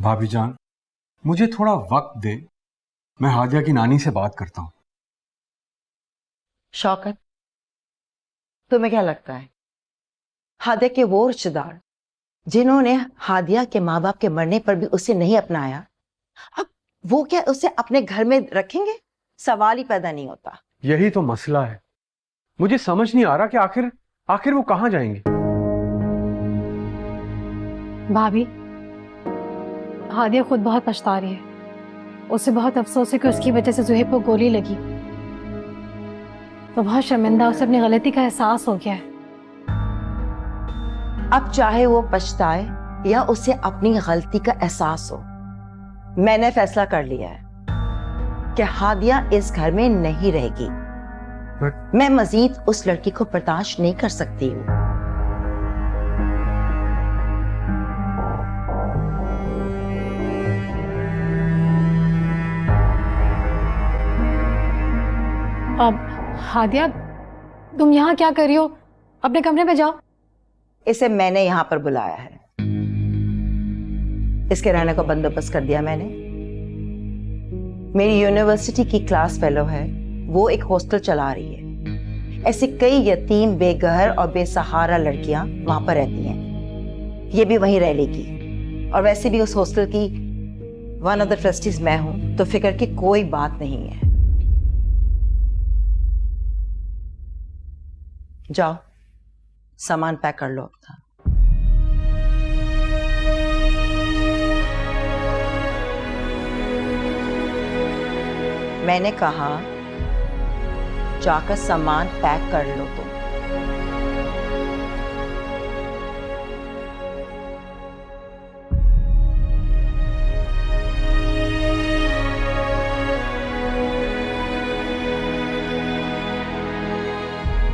भाभी जान, मुझे थोड़ा वक्त दे, मैं हादिया की नानी से बात करता हूँ। शौकत, तुम्हें क्या लगता है हादिया के वो रिश्तेदार जिन्होंने हादिया के माँ बाप के मरने पर भी उसे नहीं अपनाया, अब वो क्या उसे अपने घर में रखेंगे? सवाल ही पैदा नहीं होता। यही तो मसला है, मुझे समझ नहीं आ रहा कि आखिर आखिर वो कहाँ जाएंगे। भाभी, हादिया खुद बहुत पछता रही है। उसे बहुत अफसोस है कि उसकी वजह से जुहेब को गोली लगी। वो बहुत शर्मिंदा, उसे अपनी गलती का एहसास हो गया है। अब चाहे वो पछताए या उसे अपनी गलती का एहसास हो, मैंने फैसला कर लिया है कि हादिया इस घर में नहीं रहेगी। मैं मजीद उस लड़की को बर्दाश्त नहीं कर सकती हूँ। अब हादिया, तुम यहाँ क्या कर रही हो? अपने कमरे में जाओ। इसे मैंने यहां पर बुलाया है, इसके रहने को बंदोबस्त कर दिया मैंने। मेरी यूनिवर्सिटी की क्लास फेलो है, वो एक हॉस्टल चला रही है। ऐसी कई यतीम, बेघर और बेसहारा लड़कियां वहां पर रहती हैं। ये भी वहीं रह लेगी। और वैसे भी उस हॉस्टल की वन ऑफ द ट्रस्टीज मैं हूं, तो फिक्र की कोई बात नहीं है। जाओ, सामान पैक कर लो अपना। मैंने कहा जाकर सामान पैक कर लो तुम।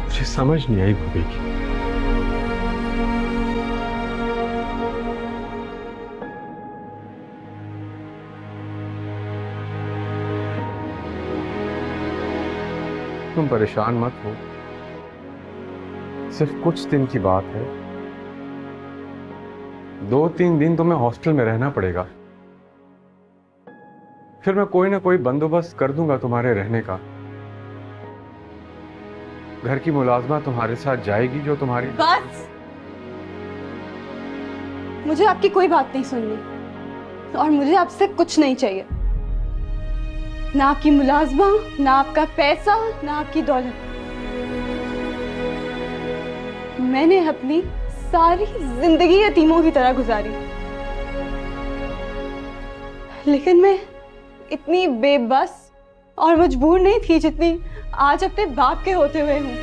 मुझे समझ नहीं आई भाभी की। तुम परेशान मत हो, सिर्फ कुछ दिन की बात है। 2-3 दिन तुम्हें हॉस्टल में रहना पड़ेगा, फिर मैं कोई ना कोई बंदोबस्त कर दूंगा तुम्हारे रहने का। घर की मुलाजमा तुम्हारे साथ जाएगी जो तुम्हारी। बस, मुझे आपकी कोई बात नहीं सुननी और मुझे आपसे कुछ नहीं चाहिए। ना आपकी मुलाजमा, ना आपका पैसा, ना आपकी दौलत। मैंने अपनी सारी जिंदगी यतीमों की तरह गुजारी, लेकिन मैं इतनी बेबस और मजबूर नहीं थी जितनी आज अपने बाप के होते हुए हूं।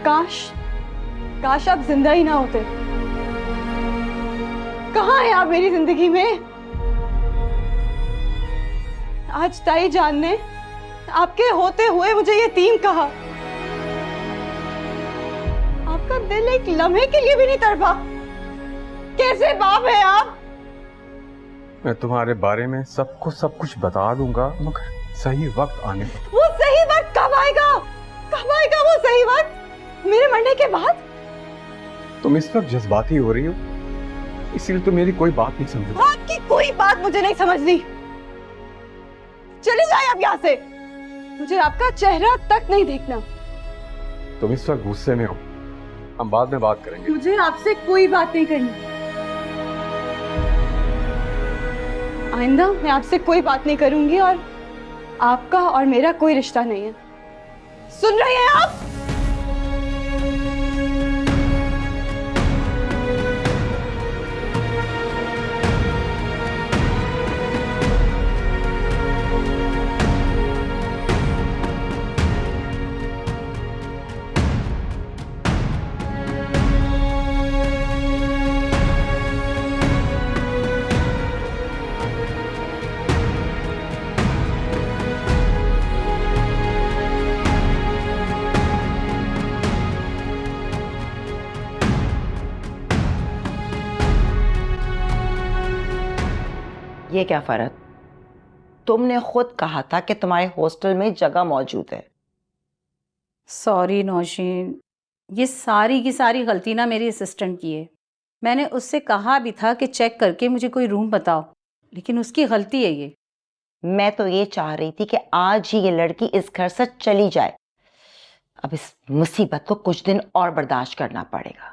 काश आप जिंदा ही ना होते। कहाँ है आप मेरी जिंदगी में? आज ताई जान ने आपके होते हुए मुझे यतीम कहा। आपका दिल एक लम्हे के लिए भी नहीं तड़पा। कैसे बाप है आप? मैं तुम्हारे बारे में सब कुछ बता दूंगा, मगर सही वक्त आने पर। वो सही वक्त कब आएगा? कब आएगा वो सही वक्त? मेरे मरने के बाद? तुम इस वक्त जज्बाती हो रही हो, इसीलिए तो मेरी कोई बात नहीं समझ। आपकी कोई बात मुझे नहीं समझनी। चले जाए आप यहाँ से, मुझे आपका चेहरा तक नहीं देखना। तुम इस वक्त गुस्से में हो, हम बाद में बात करेंगे। मुझे आपसे कोई बात नहीं करनी। आइंदा मैं आपसे कोई बात नहीं करूंगी और आपका और मेरा कोई रिश्ता नहीं है। सुन रहे हैं आप? ये क्या फर्क? तुमने खुद कहा था कि तुम्हारे हॉस्टल में जगह मौजूद है। सॉरी नौशीन, ये सारी की सारी गलती ना मेरी असिस्टेंट की है। मैंने उससे कहा भी था कि चेक करके मुझे कोई रूम बताओ, लेकिन उसकी गलती है ये। मैं तो ये चाह रही थी कि आज ही ये लड़की इस घर से चली जाए। अब इस मुसीबत को कुछ दिन और बर्दाश्त करना पड़ेगा।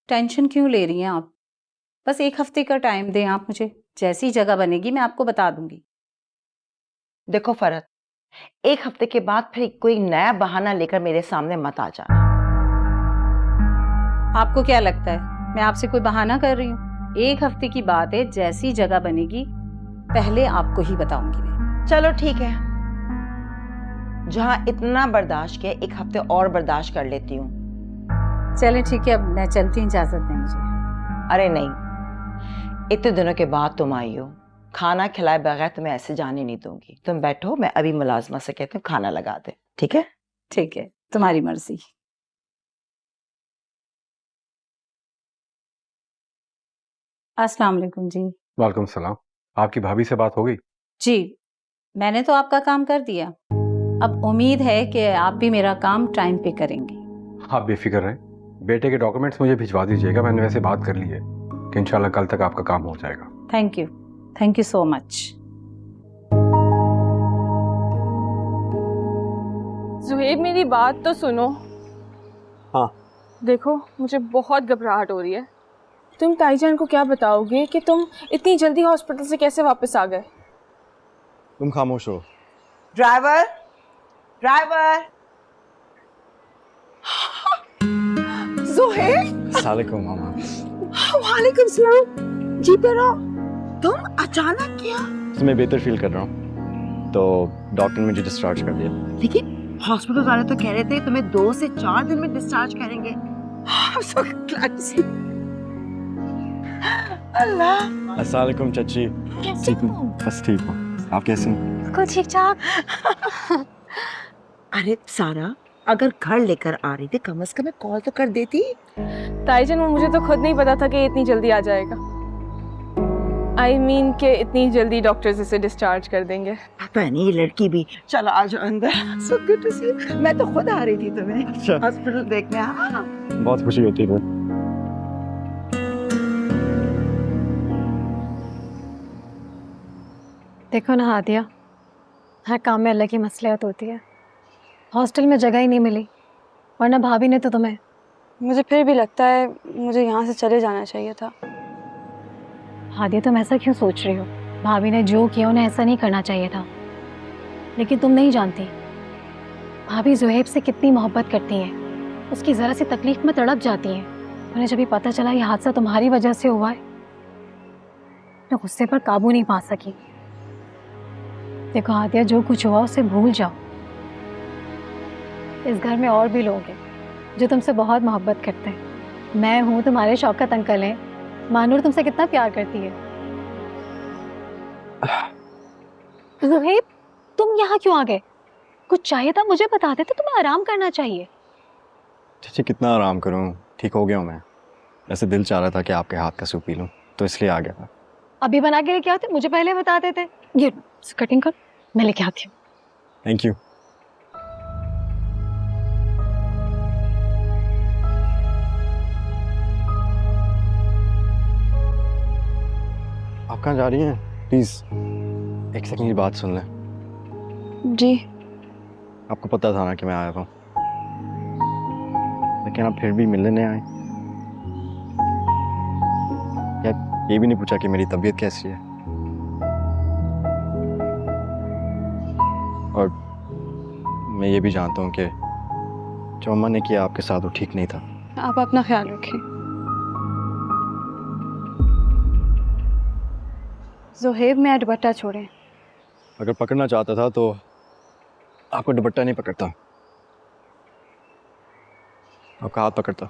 टेंशन क्यों ले रही हैं आप? बस 1 हफ्ते का टाइम दें आप मुझे, जैसी जगह बनेगी मैं आपको बता दूंगी। देखो फरत, 1 हफ्ते के बाद फिर कोई नया बहाना लेकर मेरे सामने मत आ जाना। आपको क्या लगता है मैं आपसे कोई बहाना कर रही हूँ? 1 हफ्ते की बात है, जैसी जगह बनेगी पहले आपको ही बताऊंगी मैं। चलो ठीक है, जहां इतना बर्दाश्त किया 1 हफ्ते और बर्दाश्त कर लेती हूँ। चले ठीक है, अब मैं चलती हूँ, इजाजत दें मुझे। अरे नहीं, इतने दिनों के बाद तुम आई हो, खाना खिलाए बगैर तुम्हें ऐसे जाने नहीं दूंगी। तुम बैठो, मैं अभी मुलाजमा से कहती हूँ खाना लगा दे। ठीक है? ठीक है, तुम्हारी मर्जी। अस्सलाम वालेकुम जी। वालेकुम सलाम। आपकी भाभी से बात हो गई? जी, मैंने तो आपका काम कर दिया। अब उम्मीद है कि आप भी मेरा काम टाइम पे करेंगे। आप बेफिक्र रहें, बेटे के डॉक्यूमेंट्स मुझे भिजवा दीजिएगा। मैंने वैसे बात कर ली है कि इंशाल्लाह कल तक आपका काम हो जाएगा। Thank you so much. Zuheb, मेरी बात तो सुनो। हाँ। देखो, मुझे बहुत घबराहट हो रही है। तुम ताईजान को क्या बताओगे कि तुम इतनी जल्दी हॉस्पिटल से कैसे वापस आ गए? तुम खामोश हो। Driver, driver. जुहेब, अस्सलामुअलैकुम मामा। वालेकुम सलाम। जी पेरा, तुम अचानक क्या? मैं बेहतर फील कर रहा हूँ, तो डॉक्टर ने मुझे डिस्चार्ज कर दिया। लेकिन हॉस्पिटल वाले तो कह रहे थे तुम्हें 2 से 4 दिन में डिस्चार्ज करेंगे। अल्लाह। अस्सलामुअलैकुम चाची। ठीक हूँ, बस ठीक हूँ। आप कैसे हैं? कुछ ठीक ठाक। अरे सारा, अगर घर लेकर आ रही थी कम से कम कॉल तो कर देती। ताईजान, वो मुझे तो खुद नहीं पता था कि ये इतनी जल्दी आ जाएगा। I mean कि इतनी जल्दी डॉक्टर्स इसे डिस्चार्ज कर देंगे। पता नहीं, ये लड़की भी। चलो आ जाओ अंदर। So good to see you। मैं तो खुद आ रही थी तुम्हें अच्छा। हॉस्पिटल देखने। हाँ। बहुत खुशी होती है। देखो ना हादिया, हर काम में अल्लाह की मसलियत होती है। हॉस्टल में जगह ही नहीं मिली, वरना भाभी ने तो तुम्हें। मुझे फिर भी लगता है मुझे यहाँ से चले जाना चाहिए था। हादिया, तुम ऐसा क्यों सोच रही हो? भाभी ने जो किया उन्हें ऐसा नहीं करना चाहिए था। लेकिन तुम नहीं जानती भाभी जुहेब से कितनी मोहब्बत करती हैं। उसकी ज़रा सी तकलीफ में तड़प जाती हैं। उन्हें जब भी पता चला ये हादसा तुम्हारी वजह से हुआ है, तो गुस्से पर काबू नहीं पा सकी। देखो हादिया, जो कुछ हुआ उसे भूल जाओ। इस घर में और भी लोग हैं जो तुमसे बहुत मोहब्बत करते हैं। मैं हूँ, तुम्हारे शौकत अंकल हैं, मानूर तुमसे कितना प्यार करती है। जुहेब, तुम यहाँ क्यों आ गए? कुछ चाहिए था मुझे बता देते, तुम्हें आराम करना चाहिए। चाची कितना आराम करूँ, ठीक हो गया हूँ मैं। वैसे दिल चाह रहा था कि आपके हाथ का सूप पी लूँ, तो इसलिए आ गया था। अभी बना के लेके आते, मुझे पहले बता देते। ये कटिंग कर, मैं लेके आती हूँ। Thank you. आप कहाँ जा रही हैं? प्लीज एक सेकंड की बात सुन लें। जी। आपको पता था ना कि मैं आया था, लेकिन आप फिर भी मिलने नहीं आए। या ये भी नहीं पूछा कि मेरी तबीयत कैसी है। और मैं ये भी जानता हूँ कि जो अम्मा ने किया आपके साथ वो ठीक नहीं था। आप अपना ख्याल रखें। ज़ुहैब, मैं दुपट्टा छोड़ें। अगर पकड़ना चाहता था तो आपको दुपट्टा नहीं पकड़ता, आपका हाथ पकड़ता।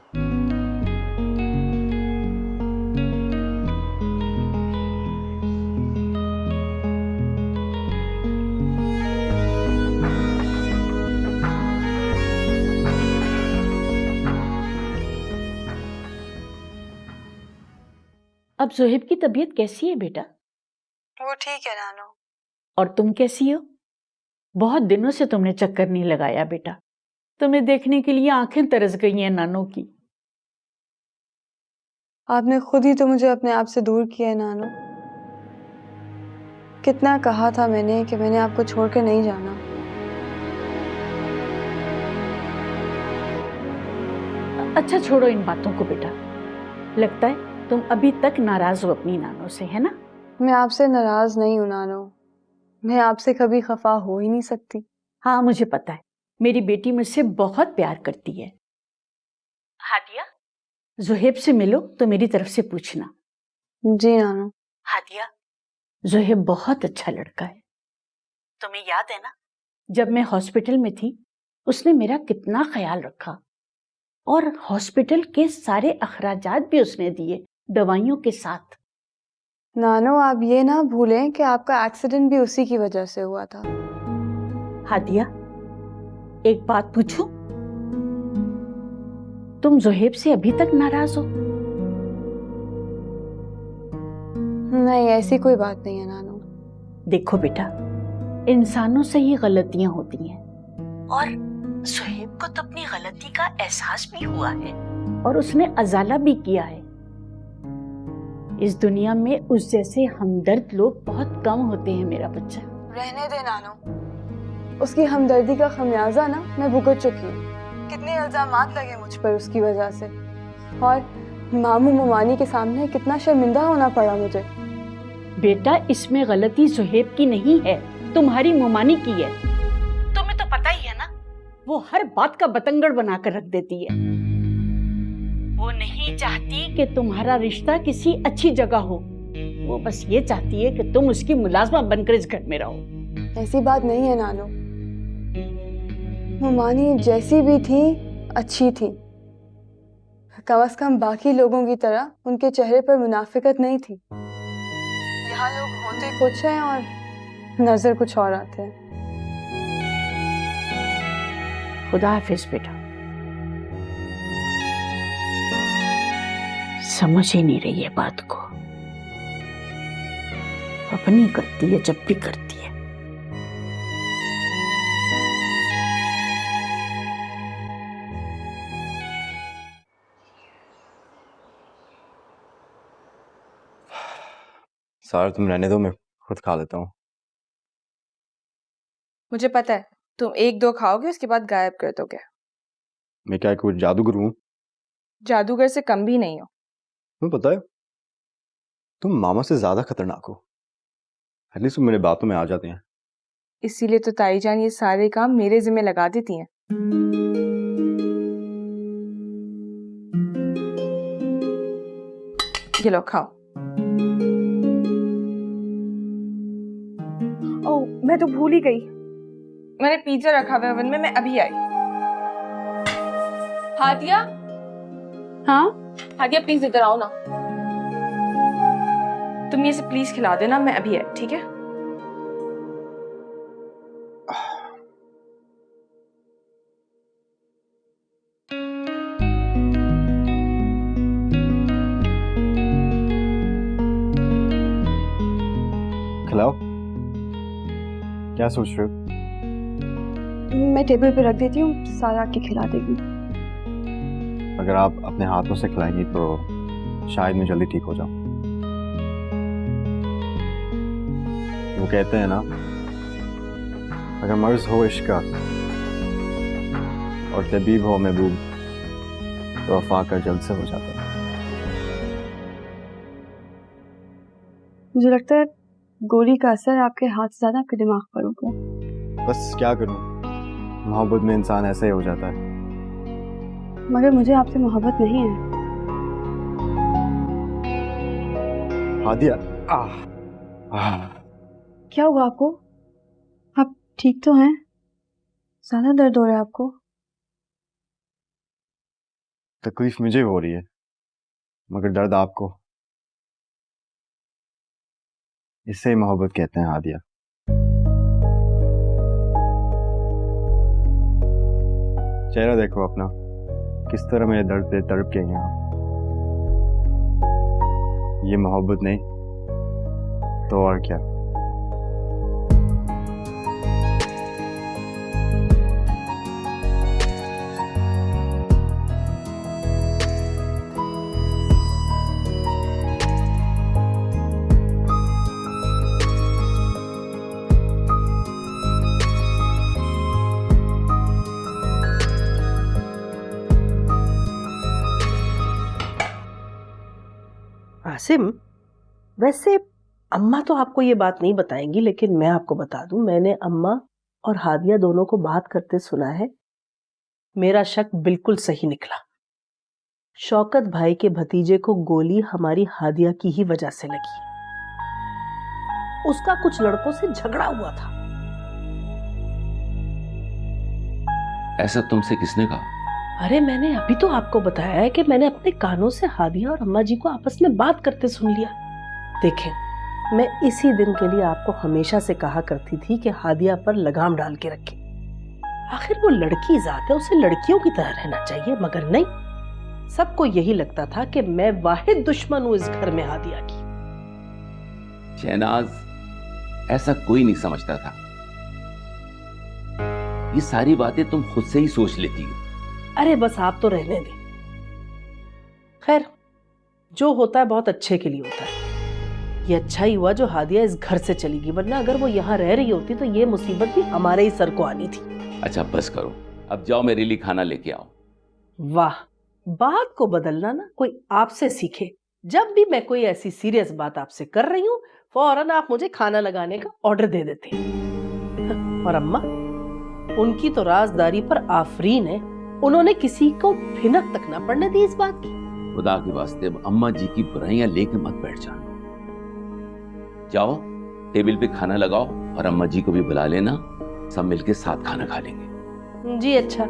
अब ज़ुहैब की तबीयत कैसी है बेटा? वो ठीक है नानो। और तुम कैसी हो? बहुत दिनों से तुमने चक्कर नहीं लगाया बेटा, तुम्हें देखने के लिए आंखें तरस गई हैं नानो की। आपने खुद ही तो मुझे अपने आप से दूर किया है नानो। कितना कहा था मैंने कि मैंने आपको छोड़ कर नहीं जाना। अच्छा छोड़ो इन बातों को बेटा, लगता है तुम अभी तक नाराज हो अपनी नानो से, है ना? मैं आपसे नाराज नहीं हूं नानो, मैं आपसे कभी खफा हो ही नहीं सकती। हाँ मुझे पता है, मेरी बेटी मुझसे बहुत प्यार करती है। हादिया, ज़ुहैब से मिलो तो मेरी तरफ से पूछना। जी नानो। हादिया, ज़ुहैब बहुत अच्छा लड़का है। तुम्हें याद है ना, जब मैं हॉस्पिटल में थी उसने मेरा कितना ख्याल रखा, और हॉस्पिटल के सारे अखराजात भी उसने दिए दवाइयों के साथ। नानो आप ये ना भूलें कि आपका एक्सीडेंट भी उसी की वजह से हुआ था। हादिया, एक बात पूछूं? तुम ज़ुहैब से अभी तक नाराज हो? नहीं, ऐसी कोई बात नहीं है नानो। देखो बेटा, इंसानों से ही गलतियां होती हैं, और ज़ुहैब को तो अपनी गलती का एहसास भी हुआ है और उसने अजाला भी किया है। इस दुनिया में उस जैसे हमदर्द लोग बहुत कम होते हैं मेरा बच्चा। रहने दे नानो, उसकी हमदर्दी का खमियाजा ना मैं भुगत चुकी हूँ। कितने इल्जामात लगे मुझ पर उसकी वजह से, और मामू ममानी के सामने कितना शर्मिंदा होना पड़ा मुझे। बेटा इसमें गलती ज़ुहैब की नहीं है, तुम्हारी मुमानी की है। तुम्हें तो पता ही है ना, वो हर बात का बतंगड़ बनाकर रख देती है। वो नहीं चाहती कि तुम्हारा रिश्ता किसी अच्छी जगह हो, वो बस ये चाहती है कि तुम उसकी मुलाजमा बनकर इस घर में रहो। ऐसी बात नहीं है नानो, मुमानी जैसी भी थी अच्छी थी। कम से कम बाकी लोगों की तरह उनके चेहरे पर मुनाफिकत नहीं थी। यहाँ लोग होते कुछ हैं और नजर कुछ और आते हैं। खुदा हाफिज बेटा। समझ ही नहीं रही है बात को, अपनी करती है जब भी करती है। सारा तुम रहने दो, मैं खुद खा लेता हूँ। मुझे पता है तुम एक दो खाओगे उसके बाद गायब कर दोगे। मैं क्या कुछ जादूगर हूँ? जादूगर से कम भी नहीं हो। तुम्हें पता है तुम मामा से ज्यादा खतरनाक हो। एटलीस्ट तुम मेरे बातों में आ जाते हैं। इसीलिए तो ताई जान ये सारे काम मेरे जिम्मे लगा देती हैं। ये लो खाओ। ओह मैं तो भूल ही गई, मैंने पिज्जा रखा हुआ ओवन में, मैं अभी आई। हादिया, हाँ हादिया प्लीज इधर आओ ना। तुम ये से प्लीज खिला देना, मैं अभी आई, ठीक है? खिलाओ। क्या सोच रहे हो? मैं टेबल पे रख देती हूँ, सारा आके खिला देगी। अगर आप अपने हाथों से खिलाएंगी तो शायद मैं जल्दी ठीक हो जाऊं। वो कहते हैं ना, अगर मर्ज हो इश्क का और तबीब हो महबूब तो वफा का जल्द से हो जाता है। मुझे लगता है गोली का असर आपके हाथ से ज्यादा आपके दिमाग पर होगा। बस क्या करूं, मोहब्बत में इंसान ऐसा ही हो जाता है। मगर मुझे आपसे मोहब्बत नहीं है। हादिया, क्या हुआ आपको? आप ठीक तो हैं? ज्यादा दर्द हो रहा है आपको? तकलीफ मुझे हो रही है मगर दर्द आपको। इससे ही मोहब्बत कहते हैं हादिया। चेहरा देखो अपना, किस तरह मेरे दर्द पे तड़प के हैं आप। ये मोहब्बत नहीं तो और क्या। कासिम, वैसे अम्मा तो आपको ये बात नहीं बताएंगी, लेकिन मैं आपको बता दूं, मैंने अम्मा और हादिया दोनों को बात करते सुना है। मेरा शक बिल्कुल सही निकला। शौकत भाई के भतीजे को गोली हमारी हादिया की ही वजह से लगी। उसका कुछ लड़कों से झगड़ा हुआ था। ऐसा तुमसे किसने कहा? अरे मैंने अभी तो आपको बताया है कि मैंने अपने कानों से हादिया और अम्मा जी को आपस में बात करते सुन लिया। देखें, मैं इसी दिन के लिए आपको हमेशा से कहा करती थी कि हादिया पर लगाम डाल के रखें। आखिर वो लड़की जात है, उसे लड़कियों की तरह रहना चाहिए, मगर नहीं। सबको यही लगता था कि मैं वाहिद दुश्मन हूं इस घर में हादिया की। शहनाज, ऐसा कोई नहीं समझता था। ये सारी बातें तुम खुद से ही सोच लेती हो। अरे बस आप तो रहने दें। खैर, जो होता है बहुत अच्छे के लिए होता है। ये अच्छा ही हुआ जो हादिया इस घर से चली गई, वरना अगर वो यहाँ रह रही होती तो ये मुसीबत भी हमारे ही सर को आनी थी। अच्छा बस करो, अब जाओ मेरे लिए खाना लेके आओ। वाह, बात को बदलना ना कोई आपसे सीखे। जब भी मैं कोई ऐसी सीरियस बात आपसे कर रही हूँ, फौरन आप मुझे खाना लगाने का ऑर्डर दे देते हैं। और अम्मा, उनकी तो राजदारी पर आफरीन है, उन्होंने किसी को भिनक तक ना पड़ने दी इस बात की। खुदा के वास्ते अब अम्मा जी की बुराइयां लेके मत बैठ जाना। जाओ टेबल पे खाना लगाओ और अम्मा जी को भी बुला लेना, सब मिलके साथ खाना खा लेंगे। जी अच्छा।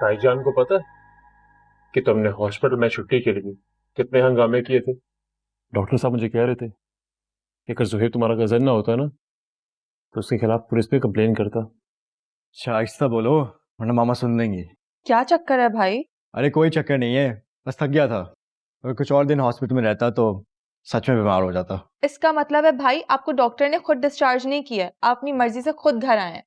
भाईजान को पता है कि तुमने हॉस्पिटल में छुट्टी के लिए कितने हंगामे किए थे? डॉक्टर साहब मुझे कह रहे थे कि अगर जुहेब तुम्हारा कजन ना होता ना तो उसके खिलाफ पुलिस पे कंप्लेन करता। आहिस्ता बोलो वरना मामा सुन लेंगी। क्या चक्कर है भाई? अरे कोई चक्कर नहीं है, बस थक गया था। अगर कुछ और दिन हॉस्पिटल में रहता तो सच में बीमार हो जाता। इसका मतलब है भाई आपको डॉक्टर ने खुद डिस्चार्ज नहीं किया, आप अपनी मर्जी से खुद घर आए हैं।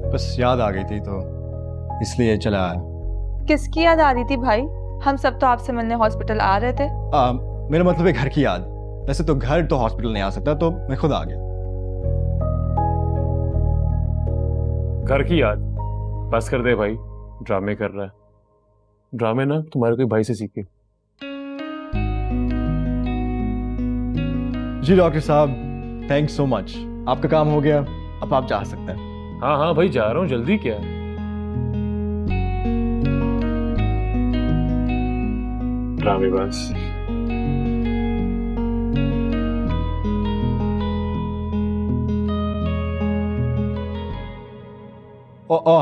बस याद आ गई थी तो इसलिए चला आया। किसकी याद आ रही थी भाई? हम सब तो आपसे मिलने हॉस्पिटल आ रहे थे। मेरा मतलब है घर की याद। वैसे तो घर तो हॉस्पिटल नहीं आ सकता, तो मैं खुद आ गया। घर की याद? बस कर दे भाई, ड्रामे कर रहा है। ड्रामे ना तुम्हारे कोई भाई से सीखे। जी डॉक्टर साहब, थैंक्स सो मच। आपका काम हो गया, अब आप जा सकते हैं। हाँ हाँ भाई, जा रहा हूँ, जल्दी क्या है? ड्रामेबाज।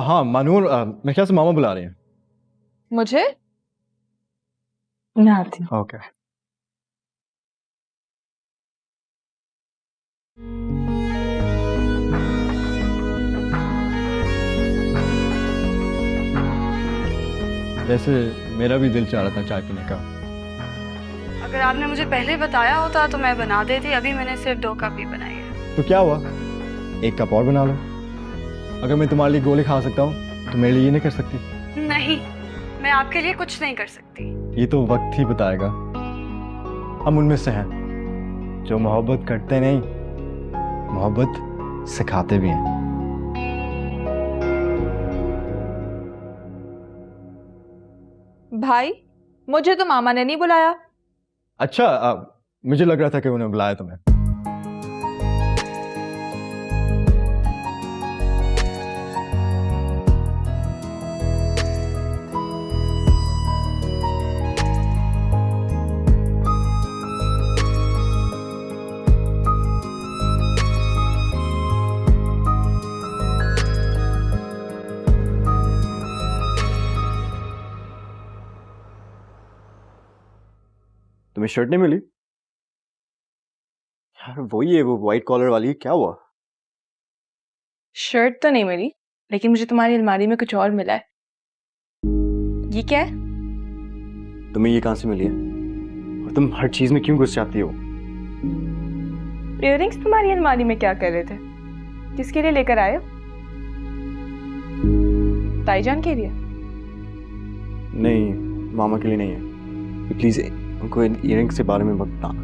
हाँ मानूर, मेरे ख्याल से मामा बुला रहे हैं मुझे। मैं आती हूँ। ओके। वैसे मेरा भी दिल चाह रहा था चाय पीने का। अगर आपने मुझे पहले बताया होता तो मैं बना देती, अभी मैंने सिर्फ 2 कप ही बनाई है। तो क्या हुआ, 1 कप और बना लो। अगर मैं तुम्हारे लिए गोली खा सकता हूँ तो मेरे लिए ये नहीं कर सकती? नहीं, मैं आपके लिए कुछ नहीं कर सकती। ये तो वक्त ही बताएगा। हम उनमें से हैं जो मोहब्बत करते नहीं, मोहब्बत सिखाते भी हैं। भाई, मुझे तो मामा ने नहीं बुलाया। अच्छा, मुझे लग रहा था कि उन्हें बुलाया तुम्हें। तुम्हें शर्ट नहीं मिली? यार वही है, वो व्हाइट कॉलर वाली। क्या हुआ? शर्ट तो नहीं मिली, लेकिन मुझे तुम्हारी अलमारी में कुछ और मिला है। ये क्या है? तुम्हें ये कहां से मिली है? और तुम हर चीज में क्यों घुस जाती हो? इयररिंग्स तुम्हारी अलमारी में क्या कर रहे थे? किसके लिए लेकर आए हो? ताईजान के लिए? नहीं, मामा के लिए नहीं है। प्लीज उनको इन इयरिंग्स के बारे में बताना।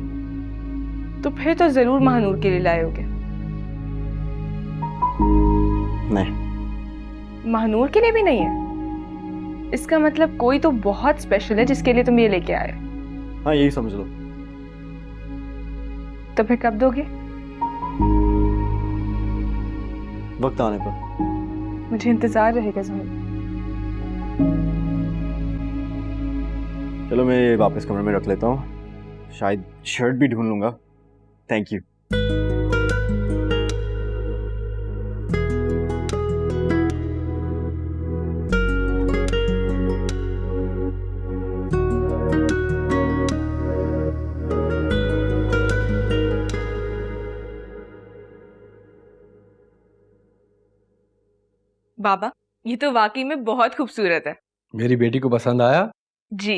तो फिर तो जरूर महानूर के लिए लाए होगे। नहीं, महानूर के लिए भी नहीं है? इसका मतलब कोई तो बहुत स्पेशल है जिसके लिए तुम ये लेके आए। हाँ यही समझ लो। तो फिर कब दोगे? वक्त आने पर। मुझे इंतजार रहेगा ज़ोहैब। चलो मैं वापस कमरे में रख लेता हूँ, शायद शर्ट भी ढूंढ लूंगा। Thank you. बाबा, ये तो वाकई में बहुत खूबसूरत है। मेरी बेटी को पसंद आया? जी।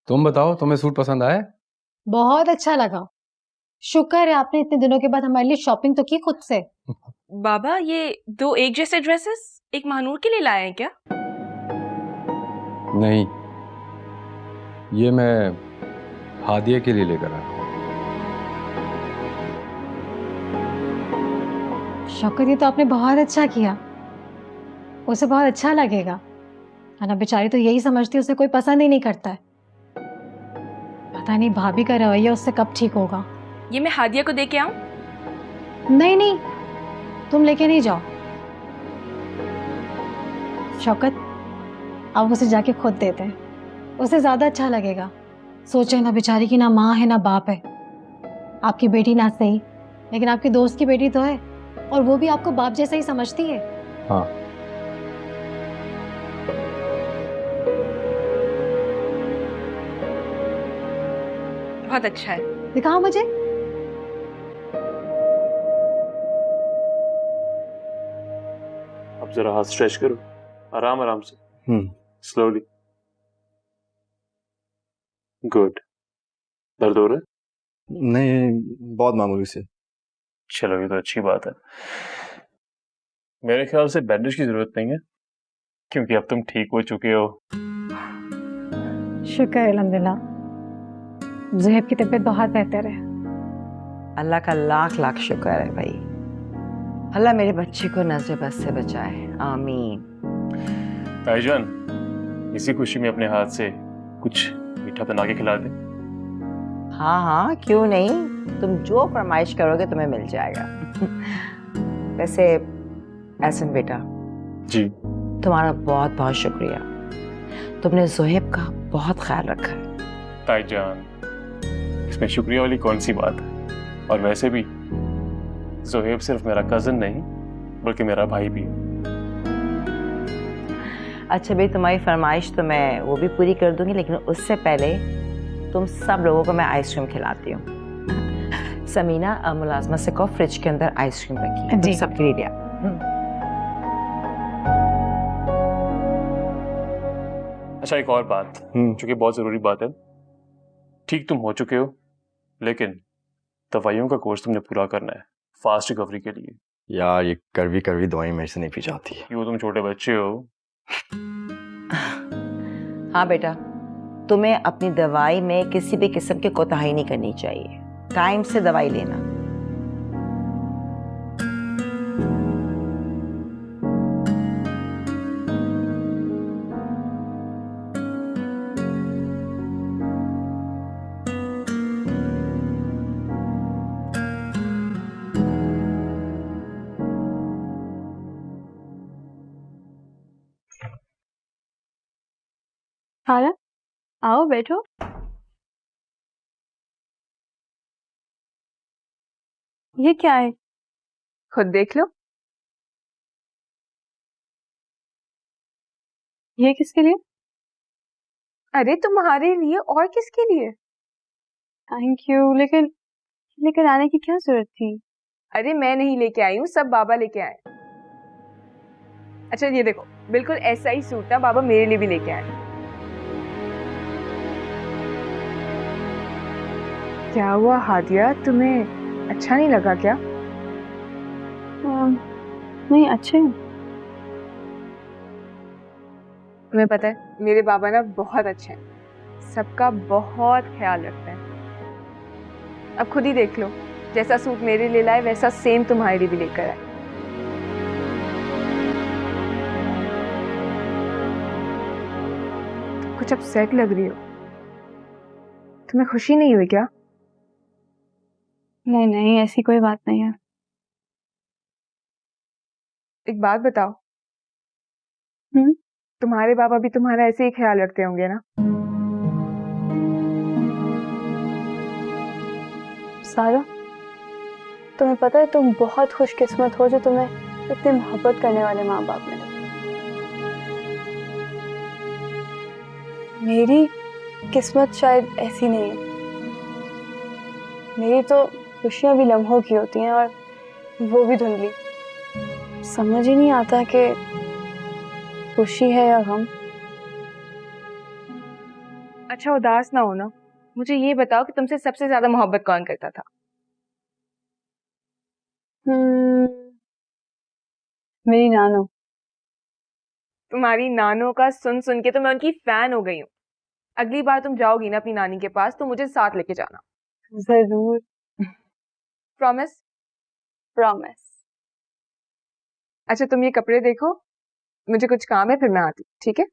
तुम बताओ, तुम्हें सूट पसंद आया? बहुत अच्छा लगा। शुक्र है आपने इतने दिनों के बाद हमारे लिए शॉपिंग तो की खुद से। बाबा, ये दो एक जैसे ड्रेसेस एक महानूर के लिए लाए हैं क्या? नहीं, ये मैं हादिया के लिए लेकर आया। शौकत, ये तो आपने बहुत अच्छा किया, उसे बहुत अच्छा लगेगा। है बेचारी तो यही समझती है उसे कोई पसंद ही नहीं करता है। पता नहीं भाभी का रवैया उससे कब ठीक होगा। ये मैं हादिया को दे के आऊं? नहीं नहीं, तुम लेके नहीं जाओ शौकत, आप उसे जाके खुद देते हैं, उसे ज्यादा अच्छा लगेगा। सोचे ना बेचारी की ना माँ है ना बाप है। आपकी बेटी ना सही, लेकिन आपकी दोस्त की बेटी तो है, और वो भी आपको बाप जैसा ही समझती है। हाँ, बहुत अच्छा है। दिखाओ मुझे। अब जरा हाथ स्ट्रेच करो, आराम आराम से, स्लोली। गुड। दर्द हो रहा है? नहीं, बहुत मामूली से। चलो ये तो अच्छी बात है। मेरे ख्याल से बैंडेज की जरूरत नहीं है, क्योंकि अब तुम ठीक हो चुके हो। शुक्र है अल्हम्दुलिल्लाह, ज़ुहैब की तबीयत बहुत बेहतर है। अल्लाह का लाख लाख शुक्र है भाई। अल्लाह मेरे बच्चे को नज़र बस से बचाए, आमीन। ताईजान, इसी खुशी में अपने हाथ से कुछ मीठा बना के खिला दे। हाँ हाँ, क्यों नहीं, तुम जो फरमाइश करोगे तुम्हें मिल जाएगा। वैसे एहसन बेटा जी, तुम्हारा बहुत बहुत शुक्रिया, तुमने ज़ुहैब का बहुत ख्याल रखा है। ताईजान, इसमें शुक्रिया वाली कौन सी बात है? और वैसे भी ज़ुहैब सिर्फ मेरा कज़न नहीं बल्कि मेरा भाई भी है। अच्छा भाई, तुम्हारी फरमाइश तो मैं वो भी पूरी कर दूंगी, लेकिन उससे पहले तुम सब लोगों को मैं आइसक्रीम खिलाती हूँ। समीना, मुलाजमा से कहो फ्रिज के अंदर आइसक्रीम रखी है, तुम सबके लिए लिया। अच्छा, एक और बात जो कि बहुत जरूरी बात है। ठीक तुम हो चुके हो, लेकिन दवाइयों का कोर्स तुमने पूरा करना है फास्ट रिकवरी के लिए। यार ये कड़वी कड़वी दवाई मेरे से नहीं पी जाती है। क्यों, तुम छोटे बच्चे हो। हाँ बेटा, तुम्हें अपनी दवाई में किसी भी किस्म की कोताही नहीं करनी चाहिए, टाइम से दवाई लेना। हारा, आओ बैठो। ये क्या है? खुद देख लो। ये किसके लिए? अरे तुम्हारे लिए, और किसके लिए? थैंक यू, लेकिन लेकर आने की क्या जरूरत थी? अरे मैं नहीं लेके आई हूँ, सब बाबा लेके आए। अच्छा ये देखो, बिल्कुल ऐसा ही सूट था, बाबा मेरे लिए भी लेके आए। क्या हुआ हादिया, तुम्हें अच्छा नहीं लगा क्या? नहीं, अच्छे हैं। तुम्हें पता है मेरे बाबा ना बहुत अच्छे हैं, सबका बहुत ख्याल रखते हैं। अब खुद ही देख लो, जैसा सूट मेरे लिए लाए वैसा सेम तुम्हारे लिए भी लेकर आए। कुछ अपसेट लग रही हो, तुम्हें खुशी नहीं हुई क्या? नहीं नहीं, ऐसी कोई बात नहीं है। एक बात बताओ, तुम्हारे पापा भी तुम्हारा ऐसे ही ख्याल रखते होंगे ना? सारा, तुम्हें पता है तुम बहुत खुशकिस्मत हो जो तुम्हें इतनी मोहब्बत करने वाले माँ बाप मिले। मेरी किस्मत शायद ऐसी नहीं है। मेरी तो खुशियाँ भी लम्हों की होती हैं और वो भी धुंधली। समझ ही नहीं आता कि खुशी है या गम। अच्छा उदास ना हो ना, मुझे ये बताओ कि तुमसे सबसे ज्यादा मोहब्बत कौन करता था? मेरी नानो। तुम्हारी नानो का सुन सुन के तो मैं उनकी फैन हो गई हूँ। अगली बार तुम जाओगी ना अपनी नानी के पास तो मुझे साथ लेके जाना। जरूर। प्रॉमिस? प्रॉमिस। अच्छा तुम ये कपड़े देखो, मुझे कुछ काम है, फिर मैं आती, ठीक है?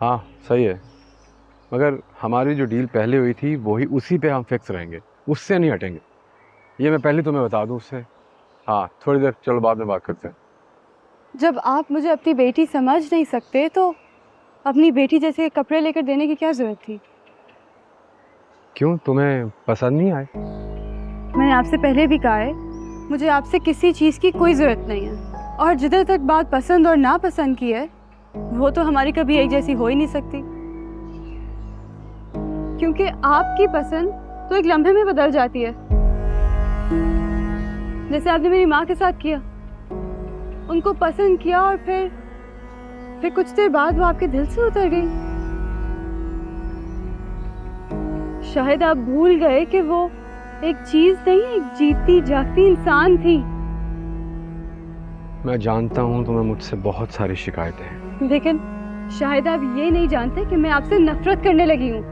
हाँ सही है, मगर हमारी जो डील पहले हुई थी वही उसी पे हम फिक्स रहेंगे, उससे नहीं हटेंगे। ये मैं पहले तुम्हें बता दूं उससे। हाँ थोड़ी देर, चलो बाद में बात करते हैं। जब आप मुझे अपनी बेटी समझ नहीं सकते तो अपनी बेटी जैसे कपड़े लेकर देने की क्या जरूरत थी? क्यों, तुम्हें पसंद नहीं आए? मैंने आपसे पहले भी कहा है, मुझे आपसे किसी चीज़ की कोई ज़रूरत नहीं है। और जिधर तक बात पसंद और नापसंद की है, वो तो हमारी कभी एक जैसी हो ही नहीं सकती, क्योंकि आपकी पसंद तो एक लम्हे में बदल जाती है। जैसे आपने मेरी माँ के साथ किया, उनको पसंद किया और फिर कुछ देर बाद वो आपके दिल से उतर गई। शायद आप भूल गए कि वो एक चीज नहीं, एक जीती जागती इंसान थी। मैं जानता हूँ तुम्हें मुझसे बहुत सारी शिकायतें हैं, लेकिन शायद आप ये नहीं जानते कि मैं आपसे नफरत करने लगी हूँ।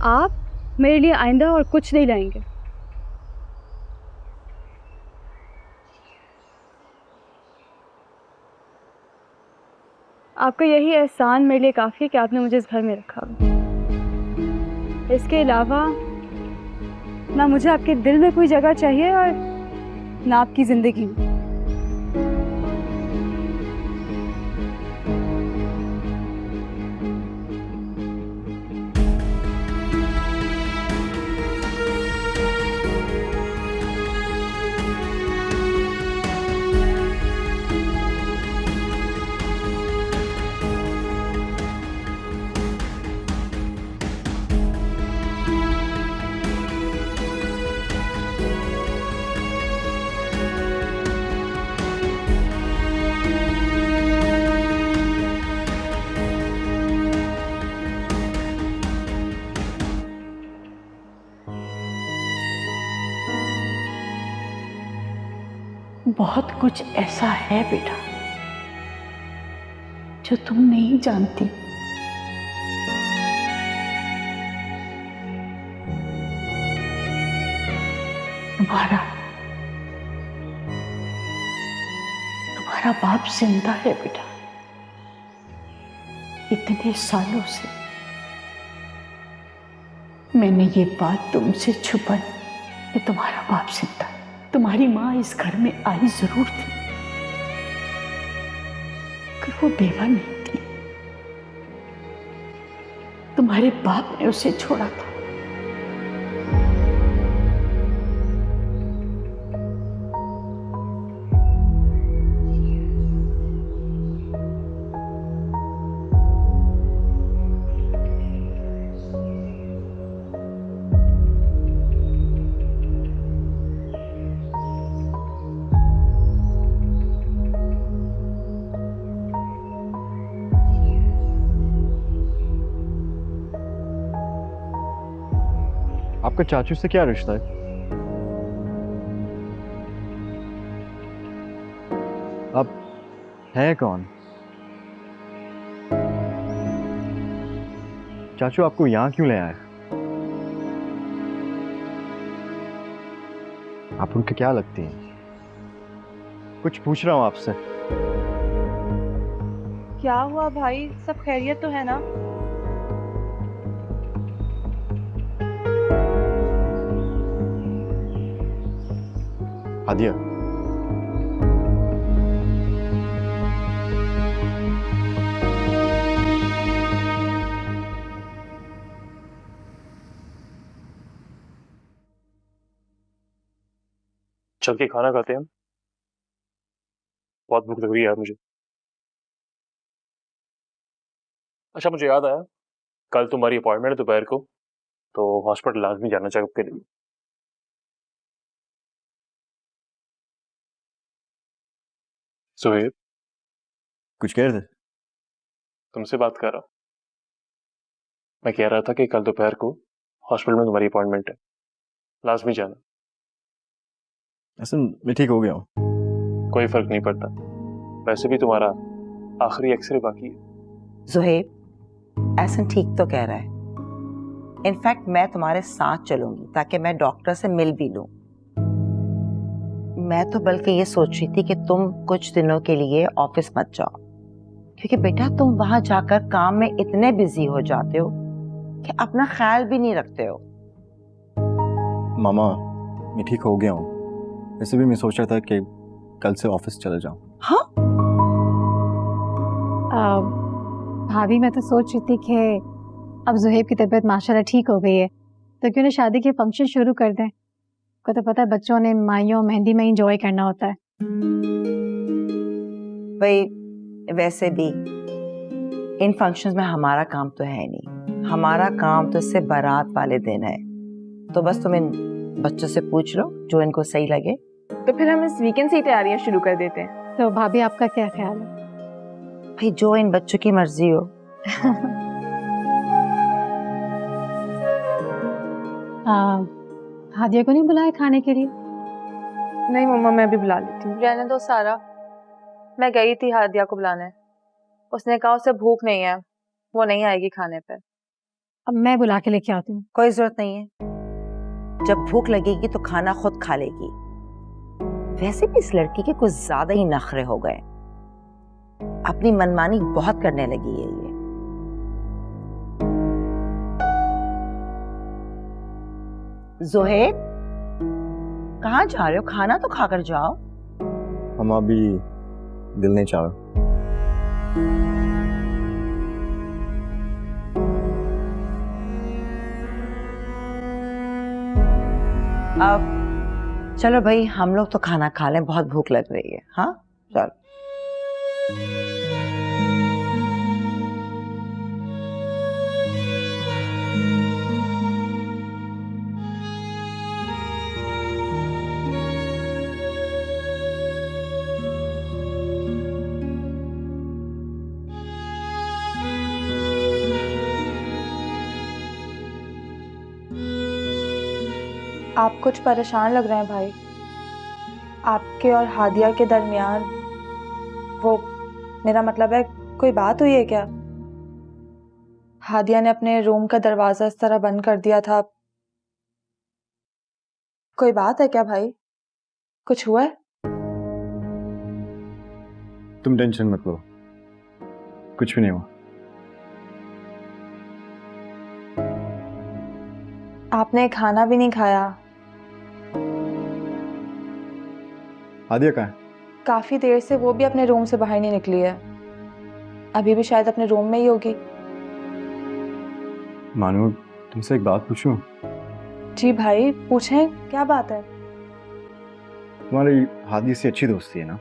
आप मेरे लिए आइंदा और कुछ नहीं लाएंगे। आपका यही एहसान मेरे लिए काफ़ी है कि आपने मुझे इस घर में रखा। इसके अलावा ना मुझे आपके दिल में कोई जगह चाहिए और ना आपकी ज़िंदगी में। बहुत कुछ ऐसा है बेटा जो तुम नहीं जानती। तुम्हारा बाप जिंदा है बेटा। इतने सालों से मैंने ये बात तुमसे छुपाई कि तुम्हारा बाप जिंदा है। तुम्हारी माँ इस घर में आई जरूर थी, पर वो बेवा नहीं थी। तुम्हारे बाप ने उसे छोड़ा था। आपका चाचू से क्या रिश्ता है? आप हैं कौन? चाचू आपको यहाँ क्यों ले आए? आप उनके क्या लगती हैं? कुछ पूछ रहा हूँ आपसे। क्या हुआ भाई, सब खैरियत तो है ना? हादिया, चल के खाना खाते हैं। बहुत भूख लग रही है यार मुझे। अच्छा मुझे याद आया, कल तुम्हारी अपॉइंटमेंट है दोपहर को, तो हॉस्पिटल लाजमी जाना चेकअप के लिए। सुहेब, कुछ कह रहे थे? तुमसे बात कर रहा हूँ। मैं कह रहा था कि कल दोपहर को हॉस्पिटल में तुम्हारी अपॉइंटमेंट है, लाजमी जाना। असल मैं ठीक हो गया हूँ। कोई फर्क नहीं पड़ता, वैसे भी तुम्हारा आखिरी एक्सरे बाकी है। ज़ुहैब, एहसन ठीक तो कह रहा है। इनफैक्ट मैं तुम्हारे साथ चलूंगी ताकि मैं डॉक्टर से मिल भी लूं। मैं तो बल्कि ये सोच रही थी कि तुम कुछ दिनों के लिए ऑफिस मत जाओ, क्योंकि बेटा तुम वहां जाकर काम में इतने बिजी हो जाते हो कि अपना ख्याल भी नहीं रखते हो। मामा, मैं ठीक हो गया हूँ। वैसे भी मैं सोच रहा था कि कल से ऑफिस चले जाऊँ। हाँ? भाभी मैं तो सोच रही थी कि अब ज़ुहैब की तबीयत माशाल्लाह ठीक हो गई है, तो क्यों ना शादी के फंक्शन शुरू कर दें। को तो पता है बच्चों ने माइयों मेहंदी में इंजॉय करना होता है। भाई वैसे भी इन फंक्शंस में हमारा काम तो है नहीं, हमारा काम तो सिर्फ बारात वाले दिन है। तो बस तुम इन बच्चों से पूछ लो जो इनको सही लगे। तो फिर हम इस वीकेंड से ही तैयारियां शुरू कर देते हैं। तो भाभी आपका क्या ख्याल है? भाई जो इन बच्चों की मर्जी हो। हादिया को नहीं बुलाया खाने के लिए? नहीं मम्मा, मैं भी बुला लेती हूँ। रहने दो सारा, मैं गई थी हादिया को बुलाने, उसने कहा उसे भूख नहीं है, वो नहीं आएगी खाने पे। अब मैं बुला के लेके आती हूँ। कोई जरूरत नहीं है, जब भूख लगेगी तो खाना खुद खा लेगी। वैसे भी इस लड़की के कुछ ज्यादा ही नखरे हो गए, अपनी मनमानी बहुत करने लगी है ये। ज़ुहैब, कहाँ जा रहे हो? खाना तो खाकर जाओ। हम अभी दिल नहीं चाह रहा। अब चलो भाई हम लोग तो खाना खा लें, बहुत भूख लग रही है। हाँ चलो। आप कुछ परेशान लग रहे हैं भाई। आपके और हादिया के दरमियान, वो मेरा मतलब है, कोई बात हुई है क्या? हादिया ने अपने रूम का दरवाजा इस तरह बंद कर दिया था, कोई बात है क्या भाई? कुछ हुआ है? तुम टेंशन मत लो, कुछ भी नहीं हुआ। आपने खाना भी नहीं खाया। हादिया कहाँ है? काफी देर से वो भी अपने रूम से बाहर नहीं निकली है, अभी भी शायद अपने रूम में ही होगी। मानू, तुमसे एक बात पूछूं? जी भाई पूछें, क्या बात है? तुम्हारी हादिया से अच्छी दोस्ती है ना?